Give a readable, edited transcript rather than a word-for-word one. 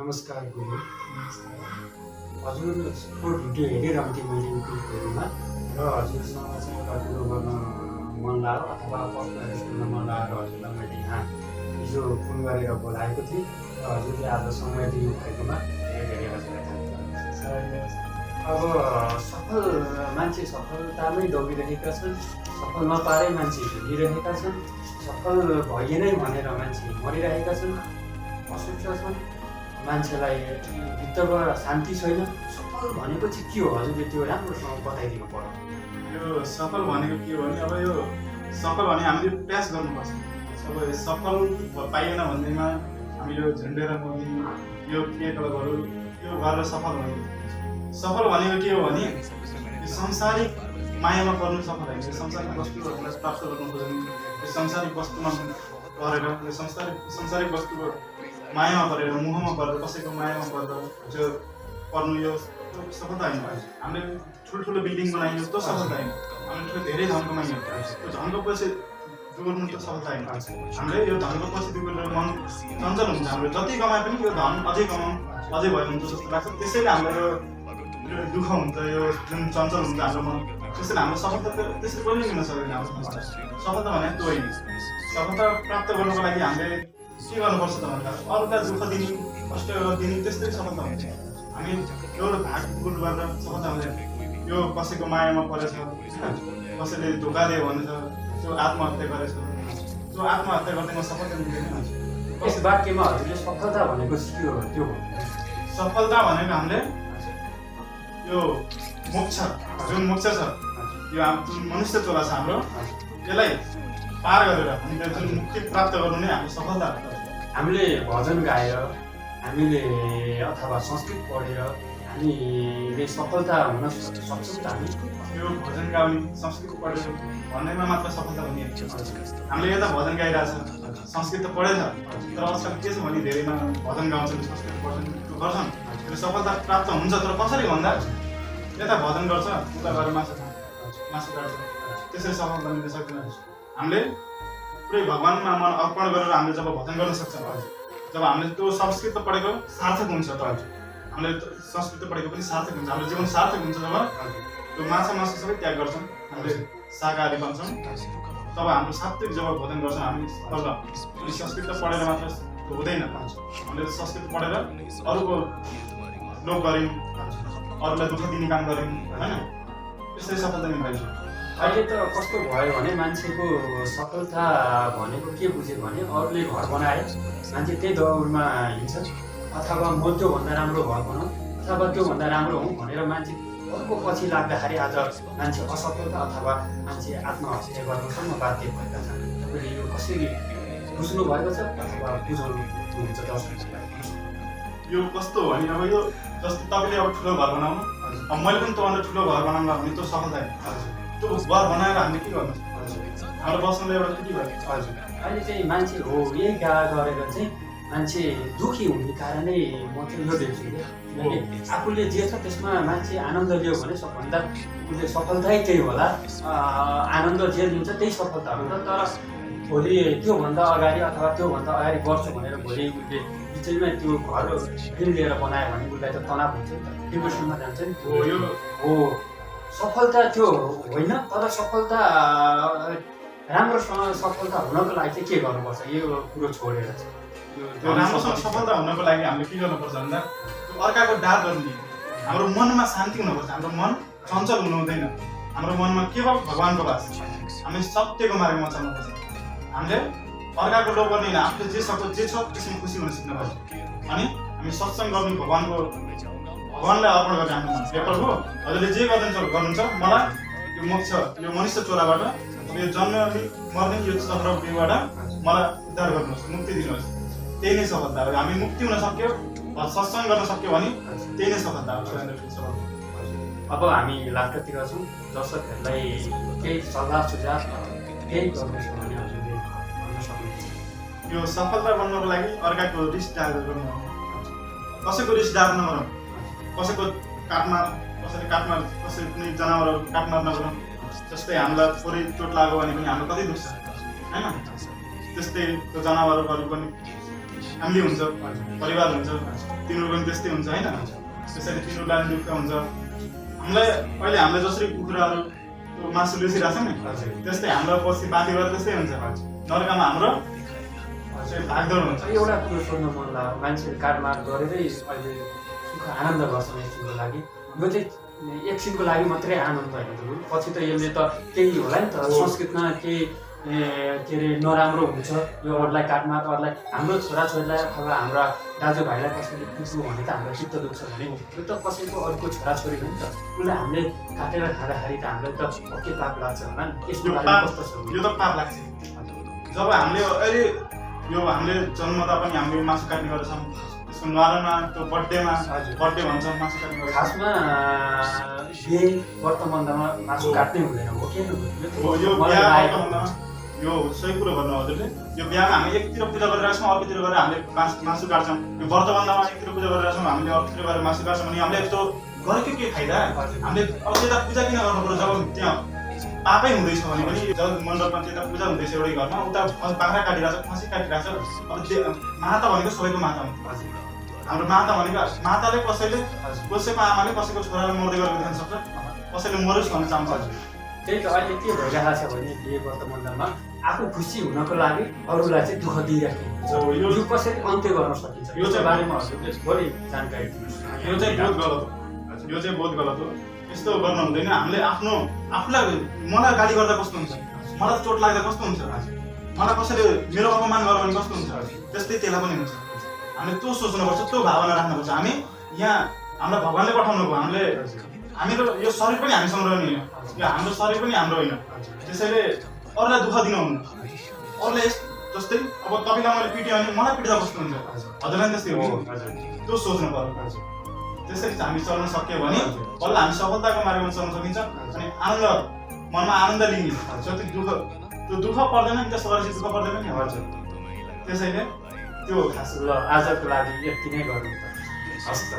नमस्कार गुरु। हजुरको भिडियो हेरिरहन्थेँ मैले युट्युबहरूमा र हजुरसँग चाहिँ एउटा कुरो गर्न मन लाग्यो अथवा प्रश्नहरू सोध्न मन लागेर हजुरलाई मैले यहाँ हिजो फोन गरेर बोलाएको थिएँ र हजुरले आज समय दिनुभएकोमा धेरै धेरै हजुरलाई धन्यवाद। अब सफल मान्छे सफलतामै डोबिरहेका छन्, सफल नपारै मान्छे हिँडिरहेका छन्, सफल भइएनै भनेर मान्छे मरिरहेका छन्, असुख छन्, मान्छेलाई भित्रबाट शान्ति छैन। सफल भनेको चाहिँ के हो हजुरले त्यो राम्रोसँग बताइदिनु पर्यो। यो सफल भनेको के हो भने अब यो सफल भने हामीले प्रयास गर्नुपर्छ। अब सफल पाइएन भन्दैमा हामीले झन्डेर मर्ने यो क्रियाकलापहरू यो गरेर सफल हुने। सफल भनेको के हो भने यो सांसारिक मायामा पर्नु सफल होइन। सांसारिक वस्तुहरूलाई प्राप्त गर्नु खोज्नु, यो सांसारिक वस्तुमा परेर यो सांसारिक वस्तुको मायामा परेर मोहमा परेर कसैको मायामा परेर जो पर्नु यो सफलता होइन। हामीले ठुल्ठुलो बिल्डिङ बनाइयो त्यो सफलता होइन। हामीले धेरै धन कमाइयो त्यो धनको पछि दुर्नु त सफलता होइन। हामीले यो धनको पछि दुर्नु मन चञ्चल हुन्छ। हामीले जति कमाए पनि यो धन अझै कमाउँ अझै भयो हुन्छ जस्तो लाग्छ। त्यसैले हाम्रो यो दुःख हुन्छ, यो जुन चञ्चल हुन्छ हाम्रो मन, त्यसैले हाम्रो सफलता त्यसरी पनि मिल्न सक्दैन। हाम्रो सफलता भने त्यो होइन। सफलता प्राप्त गर्नको लागि हामीले के गर्नुपर्छ त भन्दा अरूलाई दुःख दिने कष्ट दिने त्यस्तै सफलता हुन्छ। हामी एउटा भागफुट गरेर सफलता हुँदैन। यो कसैको मायामा परेछ, कसैले धोका दियो भने छ, त्यो आत्महत्या गरेछ, त्यो आत्महत्या गर्दैमा सफलता मिल्दैन। यस वाक्यमा हजुरले सफलता भनेको के हो त्यो सफलता भनेको हामीले यो मोक्ष जुन मोक्ष छ यो जुन मनुष्य चोला छ हाम्रो यसलाई पार गरेर हामीले जुन मुक्ति प्राप्त गर्नु नै हाम्रो सफलता हो। हामीले भजन गाएर हामीले अथवा संस्कृत पढेर हामीले सफलता हुन सक्छौँ त। हामी यो भजन गाउने संस्कृत पढेर भन्दैमा मात्र सफलता हुने। हामीले यता भजन गाइरहेछ, संस्कृत त पढेछ, तर आजकल के छ भने धेरैमा भजन गाउँछन्, संस्कृत पढ्छन्, त्यो गर्छन्, त्यो सफलता प्राप्त हुन्छ। तर कसरी भन्दा यता भजन गर्छ, उता गएर मासु काट्छ, त्यसरी सफलता मिल्न सक्दैन। हामीले पुरै भगवान्मा मन अर्पण गरेर हामीले जब भजन गर्न सक्छौँ, जब हामीले त्यो संस्कृत पढेको सार्थक हुन्छ, त हामीले संस्कृत पढेको पनि सार्थक हुन्छ, हाम्रो जीवन सार्थक हुन्छ। जब त्यो माछा मासु सबै त्याग गर्छौँ, हामीले शाकाहारी बन्छौँ, तब हाम्रो सात्विक जब भजन गर्छौँ हामी तब संस्कृत पढेर मात्र हुँदैन। हामीले संस्कृत पढेर अरूको लोभ गऱ्यौँ, अरूलाई दुःख दिने काम गऱ्यौँ, होइन, त्यसरी सफलता मिल्दैन। अहिले त कस्तो भयो भने मान्छेको सफलता भनेको के बुझ्यो भने अरूले घर बनाए मान्छे त्यही दौडमा हिँड्छ, अथवा म त्योभन्दा राम्रो घर बनाऊँ अथवा त्योभन्दा राम्रो हुँ भनेर मान्छे अर्को पछि लाग्दाखेरि आज मान्छे असफलता अथवा मान्छे आत्महत्या गर्नसम्म बाध्य भएका छन्। तपाईँले यो कसरी बुझ्नु भएको छ अथवा बुझाउनुहुन्छ दर्शकलाई? यो कस्तो हो भने अब यो जस्तो तपाईँले अब ठुलो घर बनाउनु, अब मैले पनि त्योभन्दा ठुलो घर बनाउनु भने त्यो सफलता होइन। त्यो घर बनाएर हामीले के गर्नु, हाम्रो बस्नुलाई एउटा के भयो। हजुर, अहिले चाहिँ मान्छे हो यही गरेर चाहिँ मान्छे दुःखी हुने कारणै म चाहिँ यो देख्छु कि किनकि आफूले जे छ त्यसमा मान्छे आनन्द लियो भने सबभन्दा उसले सफलतै त्यही होला। आनन्द जे लिन्छ त्यही सफलता हुन्छ। तर भोलि त्योभन्दा अगाडि अथवा त्योभन्दा अगाडि गर्छु भनेर भोलि उसले बिचैमा त्यो घर ऋण लिएर बनायो भने उसलाई त तनाव हुन्छ नि त, डिप्रेसनमा जान्छ नि। यो हो सफलता त्यो होइन, तर सफलता राम्रोसँग सफलता हुनको लागि चाहिँ के गर्नुपर्छ यो कुरो छोडेर चाहिँ त्यो राम्रोसँग सफलता हुनको लागि हामीले के गर्नुपर्छ भन्दा त्यो अर्काको डार गर्ने, हाम्रो मनमा शान्ति हुनुपर्छ। हाम्रो मन चञ्चल हुनु हुँदैन। हाम्रो मनमा केवल भगवान्को वास, हामीले सत्यको मार्गमा चल्नुपर्छ। हामीले अर्काको लोभ गर्ने होइन, आफूले जे सक्छ जे छ त्यसमा खुसी हुन सिक्नुपर्छ। अनि हामी सत्सङ्ग गर्ने भगवान्लाई अर्पण गर्ने आफ्नो मन। हे प्रभु, हजुरले जे गर्नुहुन्छ मलाई यो मोक्ष यो मनुष्य चोराबाट यो जन्म मर्ने यो चक्रबाट मलाई उद्धार गर्नुहोस्, मुक्ति दिनुहोस्। त्यही नै सफलता हो। हामी मुक्ति हुन सक्यो, सत्सङ्ग गर्न सक्यो भने त्यही नै सफलता हो। अब हामी लास्टतिर छौँ। दर्शकहरूलाई केही सल्लाह सुझाव केही गर्नुहोस् भने हजुरले भन्न सक्नुहुन्छ। यो सफलता बन्नको लागि अर्काको रिस डार गर्नु, कसैको रिस डार नगरौँ, कसैको काटमा कसै कुनै जनावरहरू काटमार नगरौँ। जस्तै हामीलाई थोरै चोट लाग्यो भने पनि हाम्रो कति दुख्छ होइन, त्यस्तै त्यो जनावरहरू पनि फ्यामिली हुन्छ, परिवार हुन्छ, तिनीहरूको पनि त्यस्तै हुन्छ होइन। त्यसैले तिनीहरूलाई पनि दुःख हुन्छ। हामीलाई जसरी कुखुराहरू मासु बेचिरहेको छ नि, त्यस्तै हाम्रो पछि बाँकी गरेर त्यस्तै हुन्छ। नर्कामा हाम्रो भागदौड हुन्छ। एउटा कुरो सोध्न मन लाग्यो, मान्छेले काटमार गरेरै अहिले सुख आनन्द गर्छन् एकछिनको लागि। यो चाहिँ एकछिनको लागि मात्रै आनन्द होइन त, पछि त यसले त केही होला नि त, संस्कृतमा केही के अरे नराम्रो हुन्छ। यो अरूलाई काटमार, अरूलाई हाम्रो छोराछोरीलाई अथवा हाम्रा दाजुभाइलाई कसैले पुग्नु भने त हाम्रो चित्त दुख्छ भने यो त कसैको अर्को छोराछोरी हो नि त, उसलाई हामीले काटेर खाँदाखेरि त हामीलाई त के पाप लाग्छ होला नि। यसको बारेमा कस्तो छ? यो त पाप लाग्छ। जब हामीले अहिले यो हामीले जन्मदा पनि हामीले मासु काट्ने गर्छौँ, त्यसको न्वारानमा त्यो बर्थडेमा बर्थडे भन्छौँ मासु काट्ने गर्छौँ। खासमा बिहे वर्तमानमा मासु काट्नै हुँदैन हो के यो बिहा यो सही कुरो भन्नु हजुरले। यो बिहामा हामी एकतिर पूजा गरिरहेको छौँ, अर्कोतिर गएर हामीले मासु काट्छौँ। यो व्रतबन्धमा एकतिर पूजा गरिरहेको छौँ, हामीले अर्कोतिर गएर मासु काट्छौँ भने हामीले यस्तो गरेको के फाइदा? हामीले अब त्यता पूजा किन गर्नु पर्छ? जब त्यहाँ पापै हुँदैछ भने पनि, जब मण्डपमा त्यता पूजा हुँदैछ एउटै घरमा, उता बाख्रा काटिरहेको छ, खसी काटिरहेको छ। अब माता भनेको सबैको माता हुन्छ। हाम्रो माता भनेको माताले कसैको आमाले कसैको छोरालाई मर्दै गरेको देख्न सक्छ, कसैले मरोस् भन्न चाहन्छ। त्यही त अहिले के भइरहेको छ भने बिहे वर्तमानमा आफू खुसी हुनको लागि अरूलाई चाहिँ दुःख दिइराखेको छ। यो कसरी अन्त्य गर्न सकिन्छ? यो चाहिँ बारेमा हजुरले थोरै जानकारी दिनुहोस्। यो चाहिँ बहुत गलत हो। यो चाहिँ बहुत गलत हो। यस्तो गर्न हुँदैन। हामीले आफूलाई मलाई गाली गर्दा कस्तो हुन्छ, मलाई चोट लाग्दा कस्तो हुन्छ, मलाई कसैले मेरो अपमान गर्यो भने कस्तो हुन्छ, त्यस्तै त्यसलाई पनि हुन्छ। हामीले त्यो सोच्नुपर्छ, त्यो भावना राख्नुपर्छ। हामी यहाँ हामीलाई भगवान्ले पठाउनु भयो। हाम्रो यो शरीर पनि हामीसँग रहने होइन, यो हाम्रो शरीर पनि हाम्रो होइन। त्यसैले अरूलाई दुःख दिनु हुन्न। अरूलाई जस्तै अब तपाईँलाई मैले पिट्यो भने मलाई पिट्दा कस्तो हुन्छ, हजुरलाई पनि त्यस्तै हुन्छ। त्यो सोच्नु पर्यो। त्यसरी हामी चल्न सक्यो भने बल्ल हामी सफलताको मार्गमा चल्न सकिन्छ। अनि आनन्द, मनमा आनन्द लिने जति त्यो दुःख पर्दैन नि, त्यस्तो गरेपछि दुःख पर्दैन नि हजुर। त्यसैले त्यो ल आजको लागि यति नै गर्नु त। हस् त।